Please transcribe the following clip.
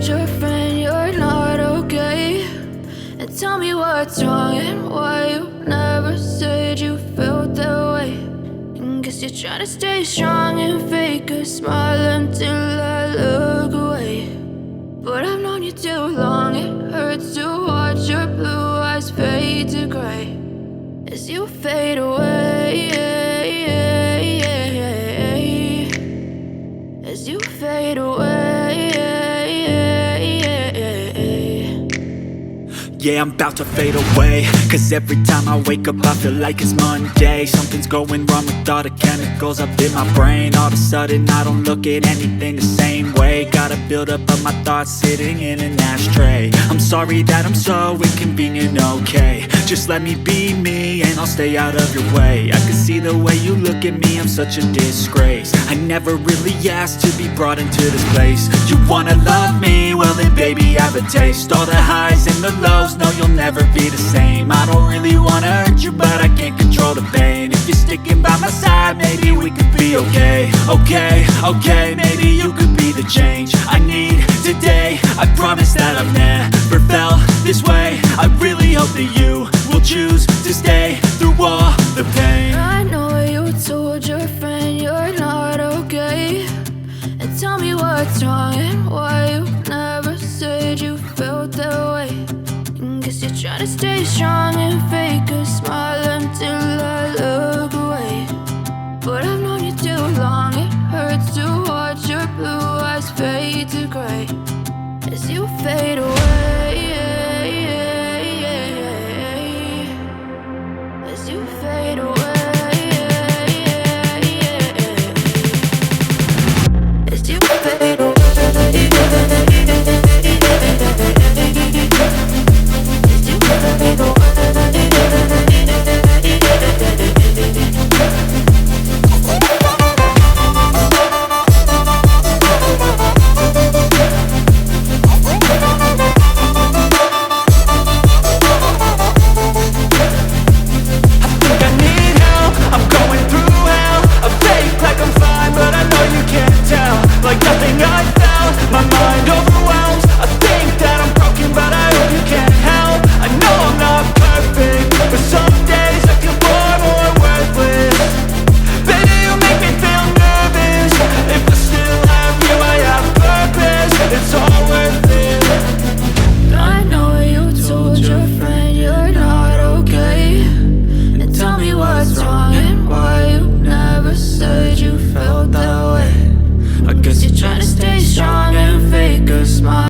told your friend you're not okay? And tell me what's wrong and why you never said you felt that way. And guess you're trying to stay strong and fake a smile until I look away. But I've known you too long, it hurts to watch your blue eyes fade to gray as you fade away, as you fade away. Yeah, I'm about to fade away, cause every time I wake up I feel like it's Monday. Something's going wrong with all the chemicals up in my brain. All of a sudden I don't look at anything the same way. Got a buildup of my thoughts sitting in an ashtray. I'm sorry that I'm so inconvenient, okay? Just let me be me and I'll stay out of your way. I can see the way you look at me, I'm such a disgrace. I never really asked to be brought into this place. You wanna love me? Well then baby I have a taste. All the highs and the lows, no you'll never be the same. I don't really wanna hurt you but I can't control the pain. If you're sticking by my side maybe we could be okay. Okay, maybe you could be the change I need today. I promise that I've never felt this way. I really hope that you will choose to stay through all the pain. I know you told your friend you're not okay. And tell me what's wrong and why you never said you felt that way. And guess you're trying to stay strong and fake a smile until I look